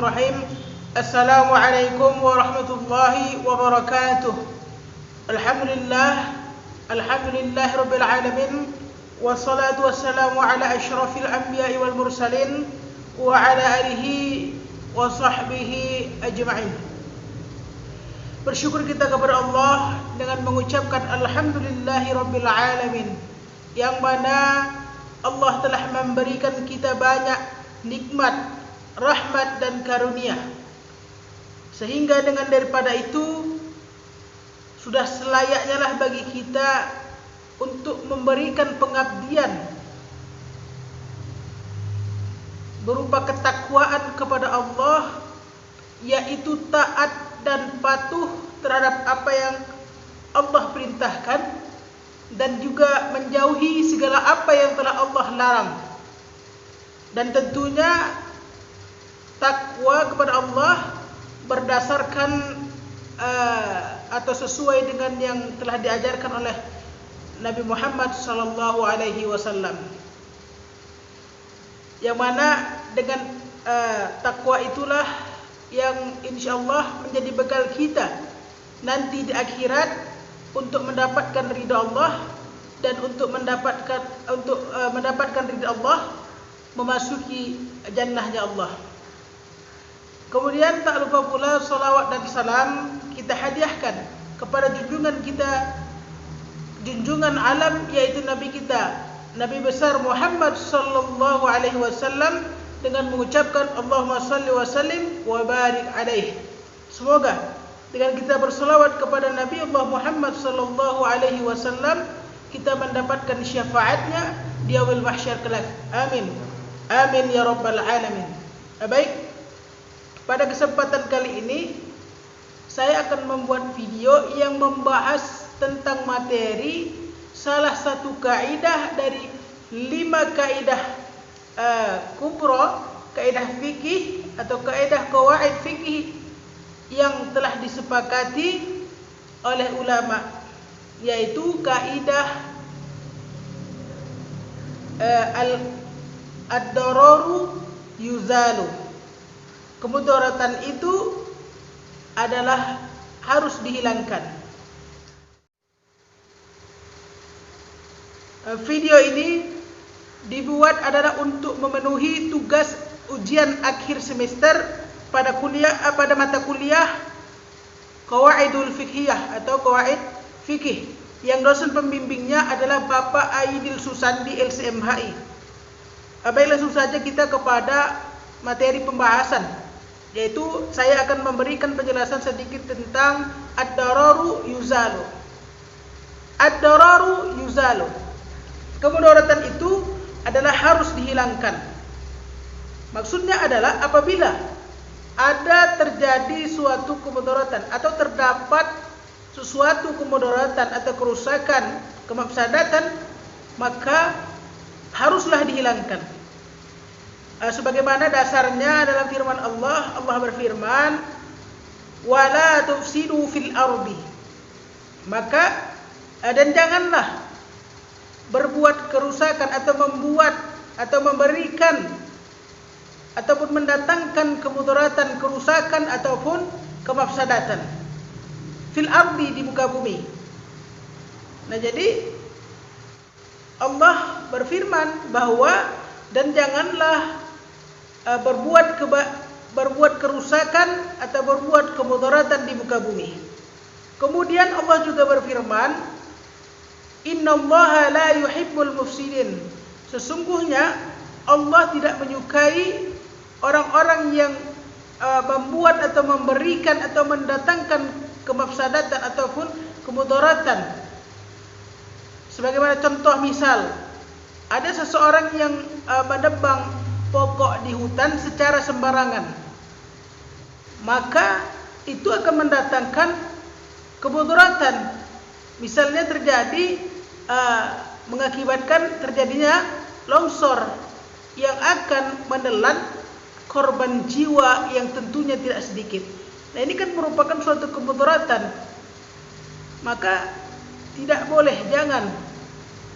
Bismillahirrahmanirrahim. Assalamualaikum warahmatullahi wabarakatuh. Alhamdulillahirabbil alamin. Wassalatu wassalamu ala asyrafil anbiya'i wal mursalin wa ala alihi wa sahbihi ajma'in. Bersyukur kita kepada Allah dengan mengucapkan alhamdulillahirabbil alamin, yang mana Allah telah memberikan kita banyak nikmat, rahmat dan karunia, sehingga dengan daripada itu sudah selayaknya lah bagi kita untuk memberikan pengabdian berupa ketakwaan kepada Allah, yaitu taat dan patuh terhadap apa yang Allah perintahkan, dan juga menjauhi segala apa yang telah Allah larang. Dan tentunya takwa kepada Allah berdasarkan atau sesuai dengan yang telah diajarkan oleh Nabi Muhammad sallallahu alaihi wasallam, yang mana dengan takwa itulah yang insyaallah menjadi bekal kita nanti di akhirat untuk mendapatkan ridha Allah, dan untuk mendapatkan ridha Allah, memasuki jannahnya Allah. Kemudian tak lupa pula salawat dan salam kita hadiahkan kepada junjungan kita, junjungan alam, yaitu Nabi kita, Nabi besar Muhammad sallallahu alaihi wasallam, dengan mengucapkan Allahumma salli wa sallim wa barik alaihi. Semoga dengan kita berselawat kepada Nabi Allah Muhammad sallallahu alaihi wasallam, kita mendapatkan syafaatnya di yaumil mahsyar kelak. Amin. Amin ya rabbal alamin. Baik. Pada kesempatan kali ini saya akan membuat video yang membahas tentang materi salah satu kaidah dari 5 kaidah kubra, kaidah fikih atau kaidah qawaid fikih yang telah disepakati oleh ulama, yaitu kaidah ad-dararu yuzalu. Kemudaratan itu adalah harus dihilangkan. Video ini dibuat adalah untuk memenuhi tugas ujian akhir semester pada mata kuliah Qawaidul Fiqhiyah atau Qawaid Fikih, yang dosen pembimbingnya adalah Bapak Aidil Susandi LCMHI. Baik, langsung saja kita kepada materi pembahasan, yaitu saya akan memberikan penjelasan sedikit tentang ad-dararu yuzalu. Ad-dararu yuzalu, kemudaratan itu adalah harus dihilangkan. Maksudnya adalah apabila ada terjadi suatu kemudaratan atau terdapat sesuatu kemudaratan atau kerusakan, kemafsadatan, maka haruslah dihilangkan. Sebagaimana dasarnya dalam firman Allah, Allah berfirman, "Wala tufsidu fil ardi." Maka dan janganlah berbuat kerusakan atau membuat atau memberikan ataupun mendatangkan kemudaratan, kerusakan ataupun kemafsadatan fil ardi, di muka bumi. Nah, jadi Allah berfirman bahwa dan janganlah berbuat kerusakan atau berbuat kemudaratan di muka bumi. Kemudian Allah juga berfirman, "Innallaha la yuhibbul mufsidin." Sesungguhnya Allah tidak menyukai orang-orang yang membuat atau memberikan atau mendatangkan kemafsadatan ataupun kemudaratan. Sebagaimana contoh misal, ada seseorang yang menebang pokok di hutan secara sembarangan, maka itu akan mendatangkan kemudaratan. Misalnya terjadi mengakibatkan terjadinya longsor yang akan menelan korban jiwa yang tentunya tidak sedikit. Nah, ini kan merupakan suatu kemudaratan, maka tidak boleh, jangan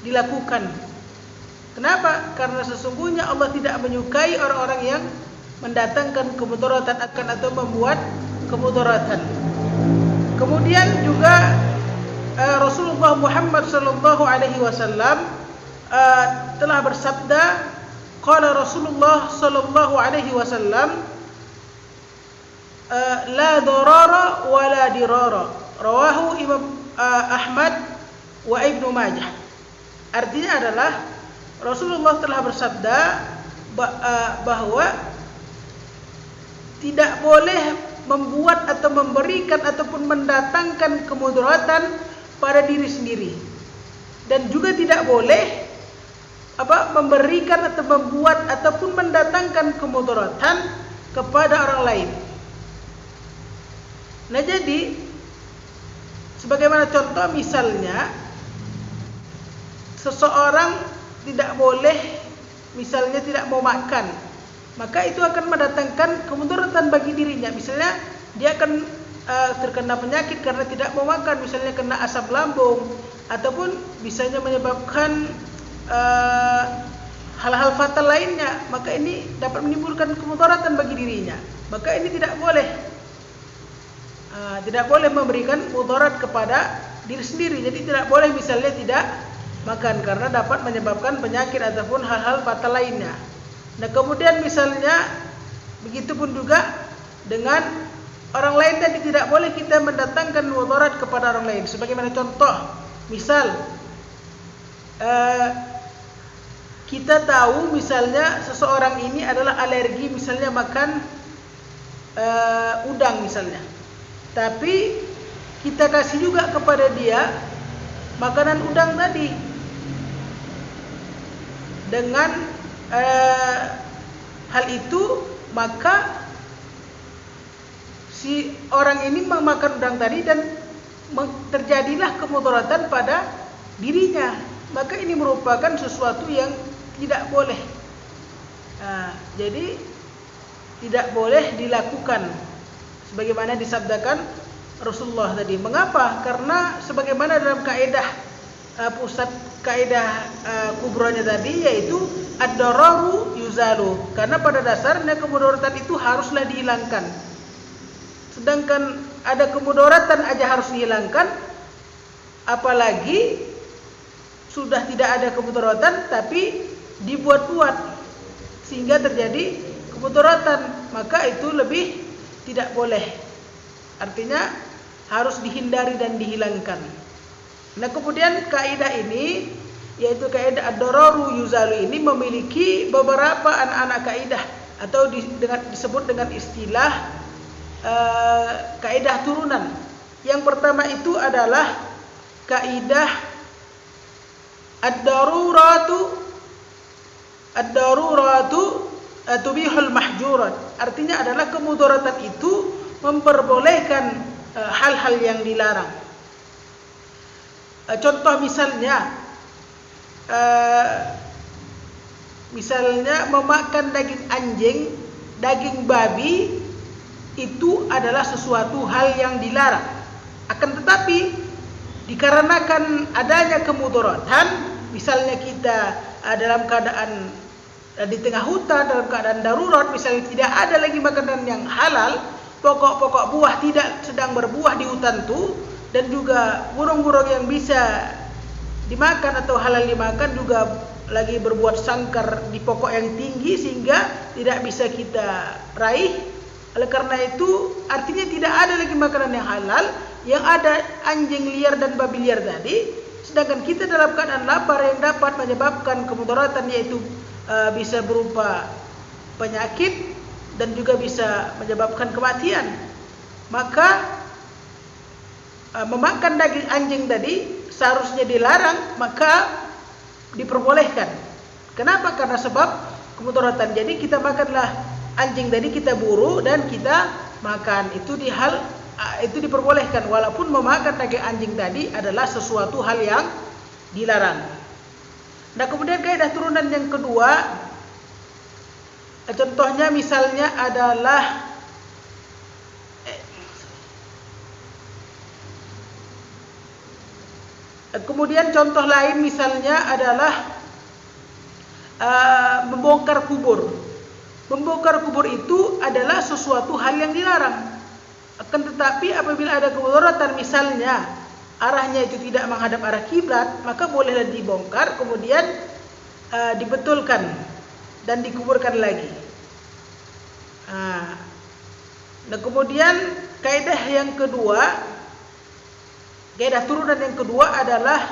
dilakukan. Kenapa? Karena sesungguhnya Allah tidak menyukai orang-orang yang mendatangkan kemudaratan akan atau membuat kemudaratan. Kemudian juga Rasulullah Muhammad sallallahu alaihi wasallam telah bersabda, qala Rasulullah sallallahu alaihi wasallam, la darara wa la dirara, rawahu Imam Ahmad wa Ibnu Majah. Artinya adalah Rasulullah telah bersabda bahwa tidak boleh membuat atau memberikan ataupun mendatangkan kemudaratan pada diri sendiri, dan juga tidak boleh memberikan atau membuat ataupun mendatangkan kemudaratan kepada orang lain. Nah, jadi sebagaimana contoh misalnya seseorang tidak boleh, misalnya tidak mau makan, maka itu akan mendatangkan kemudaratan bagi dirinya. Misalnya dia akan terkena penyakit karena tidak mau makan, misalnya kena asam lambung, ataupun bisanya menyebabkan hal-hal fatal lainnya, maka ini dapat menimbulkan kemudaratan bagi dirinya. Maka ini tidak boleh memberikan mudarat kepada diri sendiri. Jadi tidak boleh misalnya tidak makan karena dapat menyebabkan penyakit ataupun hal-hal fatal lainnya. Nah, kemudian misalnya begitupun juga dengan orang lain, tadi tidak boleh kita mendatangkan mudarat kepada orang lain. Sebagaimana contoh, misal kita tahu misalnya seseorang ini adalah alergi misalnya makan udang misalnya, tapi kita kasih juga kepada dia makanan udang tadi dengan hal itu, maka si orang ini memakan udang tadi dan terjadilah kemudaratan pada dirinya. Maka ini merupakan sesuatu yang tidak boleh. Jadi tidak boleh dilakukan sebagaimana disabdakan Rasulullah tadi. Mengapa? Karena sebagaimana dalam kaidah pusat kaidah kubronya tadi, yaitu ad-dararu yuzalu, karena pada dasarnya kemudaratan itu haruslah dihilangkan. Sedangkan ada kemudaratan aja harus dihilangkan, apalagi sudah tidak ada kemudaratan tapi dibuat-buat sehingga terjadi kemudaratan, maka itu lebih tidak boleh. Artinya harus dihindari dan dihilangkan. Nah, kemudian kaidah ini, yaitu kaidah ad-dararu yuzalu ini, memiliki beberapa anak-anak kaidah atau disebut dengan istilah kaidah turunan. Yang pertama itu adalah kaidah ad-daruratu tubihul mahjurat. Artinya adalah kemudaratan itu memperbolehkan hal-hal yang dilarang. Contoh misalnya memakan daging anjing, daging babi, itu adalah sesuatu hal yang dilarang. Akan tetapi dikarenakan adanya kemudaratan, misalnya kita dalam keadaan di tengah hutan, dalam keadaan darurat, misalnya tidak ada lagi makanan yang halal, pokok-pokok buah tidak sedang berbuah di hutan itu, dan juga burung-burung yang bisa dimakan atau halal dimakan juga lagi berbuat sangkar di pokok yang tinggi sehingga tidak bisa kita raih. Oleh karena itu, artinya tidak ada lagi makanan yang halal, yang ada anjing liar dan babi liar tadi. Sedangkan kita dalam keadaan lapar yang dapat menyebabkan kemudaratan, yaitu bisa berupa penyakit dan juga bisa menyebabkan kematian. Maka memakan daging anjing tadi seharusnya dilarang, maka diperbolehkan. Kenapa? Karena sebab kemudaratan. Jadi kita makanlah anjing tadi, kita buru dan kita makan. Itu diperbolehkan, walaupun memakan daging anjing tadi adalah sesuatu hal yang dilarang. Nah, kemudian kaidah turunan yang kedua, contohnya misalnya adalah kemudian contoh lain misalnya adalah membongkar kubur. membongkar kubur itu adalah sesuatu hal yang dilarang. Akan tetapi apabila ada kemudaratan, misalnya arahnya itu tidak menghadap arah kiblat, maka bolehlah dibongkar kemudian dibetulkan dan dikuburkan lagi. Nah, kemudian kaidah yang kedua, kaidah turunan yang kedua adalah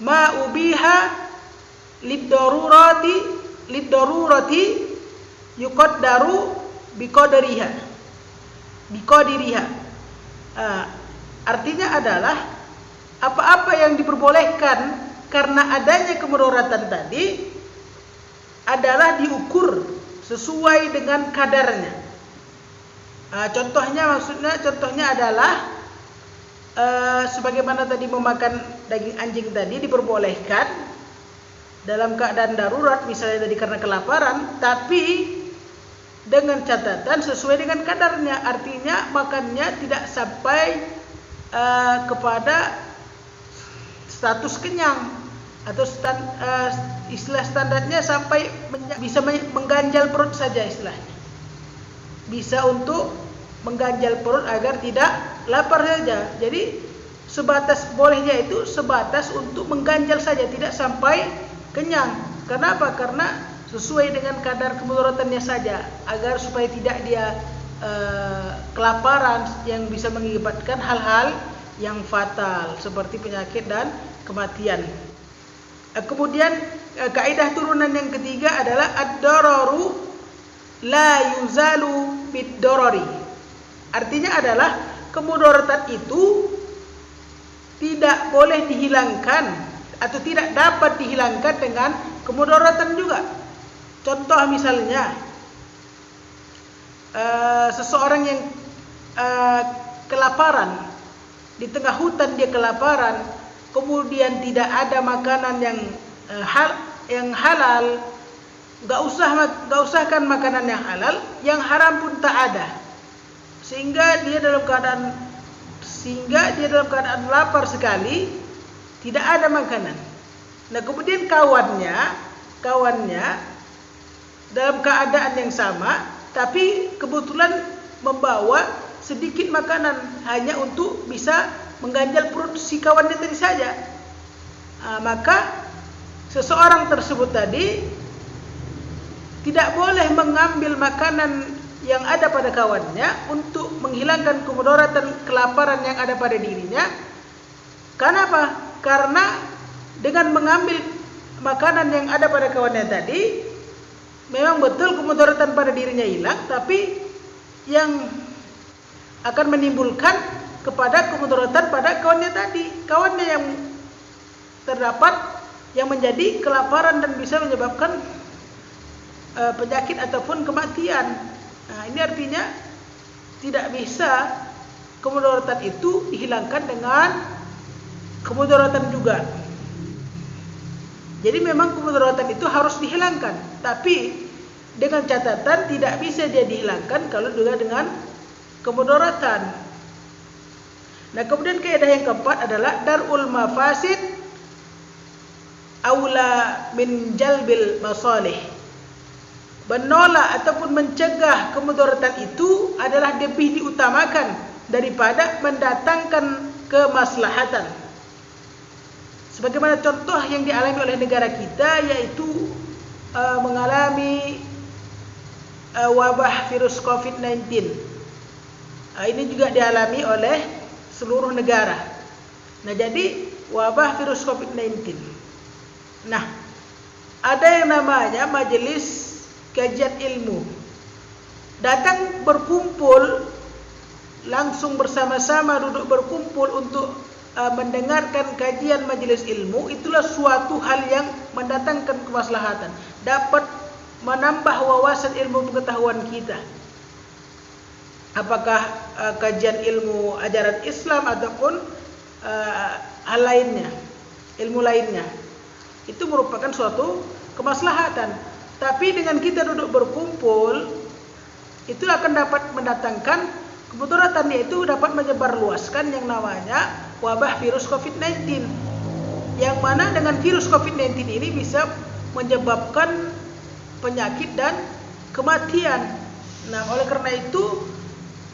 ma ubiha lid-darurati yuqaddaru biqadariha. Artinya adalah apa-apa yang diperbolehkan karena adanya kemudaratan tadi adalah diukur sesuai dengan kadarnya. Contohnya adalah sebagaimana tadi memakan daging anjing tadi diperbolehkan dalam keadaan darurat, misalnya tadi karena kelaparan, tapi dengan catatan sesuai dengan kadarnya. Artinya makannya tidak sampai kepada status kenyang, atau istilah standarnya sampai bisa mengganjal perut saja istilahnya. Bisa untuk mengganjal perut agar tidak lapar saja. Jadi sebatas bolehnya itu sebatas untuk mengganjal saja, tidak sampai kenyang. Kenapa? Karena sesuai dengan kadar kemudaratannya saja, agar supaya tidak dia kelaparan yang bisa mengakibatkan hal-hal yang fatal seperti penyakit dan kematian. Kemudian kaidah turunan yang ketiga adalah ad-dararu la yuzalu bid-darari. Artinya adalah kemudaratan itu tidak boleh dihilangkan atau tidak dapat dihilangkan dengan kemudaratan juga. Contoh misalnya seseorang yang kelaparan, di tengah hutan dia kelaparan, kemudian tidak ada makanan yang halal, gak usahkan makanan yang halal, yang haram pun tak ada, sehingga dia dalam keadaan lapar sekali, tidak ada makanan. Nah, kemudian kawannya dalam keadaan yang sama, tapi kebetulan membawa sedikit makanan hanya untuk bisa mengganjal perut si kawannya tadi saja. Maka seseorang tersebut tadi tidak boleh mengambil makanan yang ada pada kawannya untuk menghilangkan kemudaratan kelaparan yang ada pada dirinya. Kenapa? Karena dengan mengambil makanan yang ada pada kawannya tadi, memang betul kemudaratan pada dirinya hilang, tapi yang akan menimbulkan kepada kemudaratan pada kawannya tadi, kawannya yang terdapat yang menjadi kelaparan dan bisa menyebabkan penyakit ataupun kematian. Nah, ini artinya tidak bisa kemudaratan itu dihilangkan dengan kemudaratan juga. Jadi memang kemudaratan itu harus dihilangkan, tapi dengan catatan tidak bisa dia dihilangkan kalau juga dengan kemudaratan. Nah, kemudian kaidah yang keempat adalah darul mafasid aula min jalbil masalih. Menolak ataupun mencegah kemudaratan itu adalah lebih diutamakan daripada mendatangkan kemaslahatan. Sebagaimana contoh yang dialami oleh negara kita, yaitu mengalami wabah virus COVID-19. Ini juga dialami oleh seluruh negara. Nah, jadi wabah virus COVID-19. Nah, ada yang namanya majelis kajian ilmu. Datang berkumpul, langsung bersama-sama duduk berkumpul untuk mendengarkan kajian majelis ilmu. Itulah suatu hal yang mendatangkan kemaslahatan, dapat menambah wawasan ilmu pengetahuan kita. Apakah kajian ilmu ajaran Islam ataupun hal lainnya, ilmu lainnya, itu merupakan suatu kemaslahatan. Tapi dengan kita duduk berkumpul, itu akan dapat mendatangkan kemudaratan, yaitu dapat menyebarluaskan yang namanya wabah virus COVID-19, yang mana dengan virus COVID-19 ini bisa menyebabkan penyakit dan kematian. Nah, oleh karena itu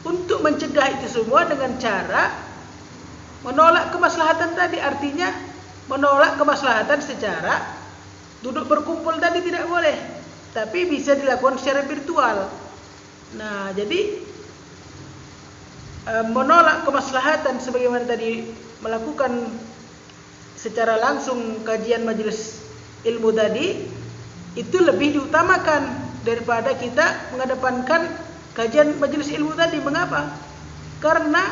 untuk mencegah itu semua dengan cara menolak kemaslahatan tadi, artinya menolak kemaslahatan secara duduk berkumpul tadi tidak boleh, tapi bisa dilakukan secara virtual. Nah, jadi menolak kemaslahatan sebagaimana tadi melakukan secara langsung kajian majelis ilmu tadi itu lebih diutamakan daripada kita mengedepankan kajian majelis ilmu tadi. Mengapa? Karena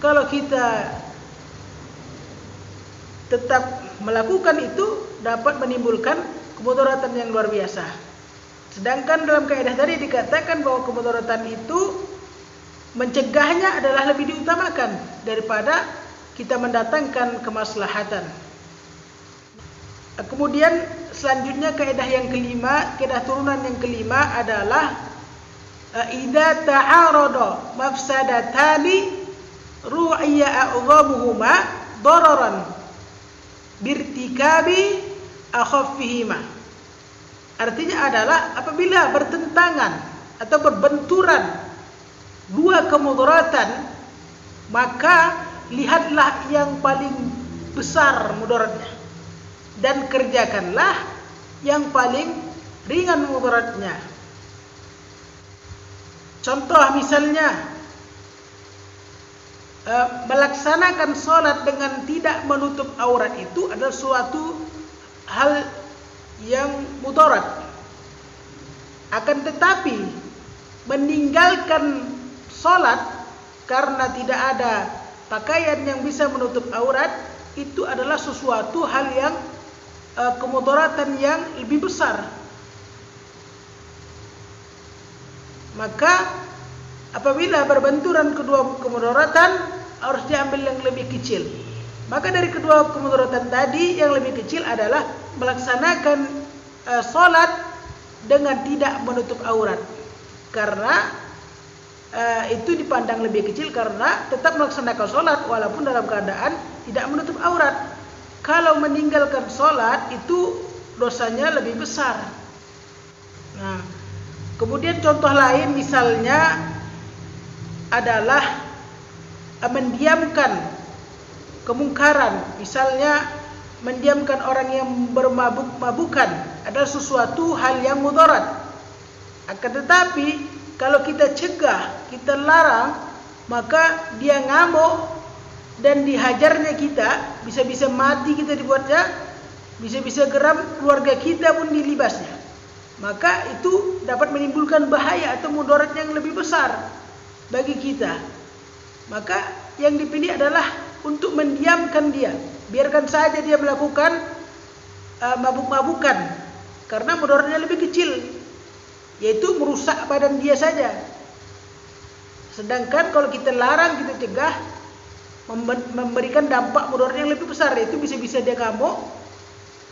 kalau kita tetap melakukan itu dapat menimbulkan kemudaratan yang luar biasa. Sedangkan dalam kaidah tadi dikatakan bahwa kemudaratan itu mencegahnya adalah lebih diutamakan daripada kita mendatangkan kemaslahatan. Kemudian selanjutnya kaidah yang kelima, kaidah turunan yang kelima adalah idza ta'arada mafsadatani ru'ya a'dhamuhuma dararan birtikabi akhaffihima. Artinya adalah apabila bertentangan atau berbenturan dua kemudaratan, maka lihatlah yang paling besar mudaratnya dan kerjakanlah yang paling ringan mudaratnya. Contoh misalnya melaksanakan sholat dengan tidak menutup aurat itu adalah suatu hal yang mudarat. Akan tetapi meninggalkan sholat karena tidak ada pakaian yang bisa menutup aurat itu adalah sesuatu hal yang kemudaratan yang lebih besar. Maka apabila berbenturan kedua kemudaratan harus diambil yang lebih kecil. Maka dari kedua kemudaratan tadi yang lebih kecil adalah melaksanakan sholat dengan tidak menutup aurat. Karena itu dipandang lebih kecil karena tetap melaksanakan sholat walaupun dalam keadaan tidak menutup aurat. Kalau meninggalkan sholat itu dosanya lebih besar. Nah, kemudian contoh lain misalnya adalah mendiamkan kemungkaran. Misalnya mendiamkan orang yang bermabuk-mabukan adalah sesuatu hal yang mudarat. Akan tetapi kalau kita cegah, kita larang, maka dia ngamuk dan dihajarnya kita, bisa-bisa mati kita dibuatnya, bisa-bisa geram keluarga kita pun dilibasnya. Maka itu dapat menimbulkan bahaya atau mudarat yang lebih besar bagi kita. Maka yang dipilih adalah untuk mendiamkan dia, biarkan saja dia melakukan mabuk-mabukan, karena mudaratnya lebih kecil, yaitu merusak badan dia saja. Sedangkan kalau kita larang, kita cegah, memberikan dampak mudarat yang lebih besar, yaitu bisa-bisa dia ngamuk,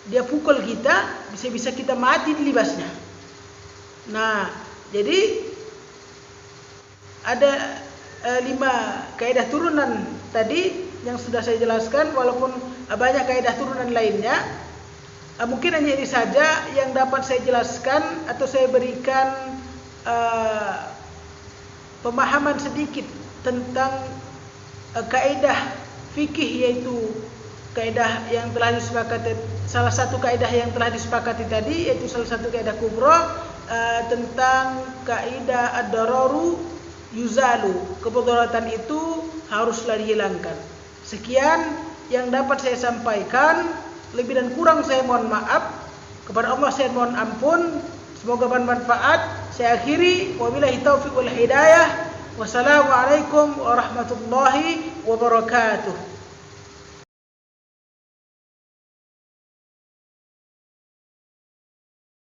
dia pukul kita, bisa-bisa kita mati dilibasnya. Nah, jadi ada 5 kaidah turunan tadi yang sudah saya jelaskan, walaupun banyak kaidah turunan lainnya. Mungkin hanya ini saja yang dapat saya jelaskan atau saya berikan pemahaman sedikit tentang kaidah fikih, yaitu kaidah yang telah disepakati, salah satu kaidah yang telah disepakati tadi, yaitu salah satu kaidah kubra tentang kaidah ad-dararu yuzalu, kemudaratan itu haruslah dihilangkan. Sekian yang dapat saya sampaikan, lebih dan kurang saya mohon maaf. Kepada Allah saya mohon ampun. Semoga bermanfaat. Saya akhiri, wabillahi taufiq wal hidayah. Wassalamualaikum warahmatullahi wabarakatuh.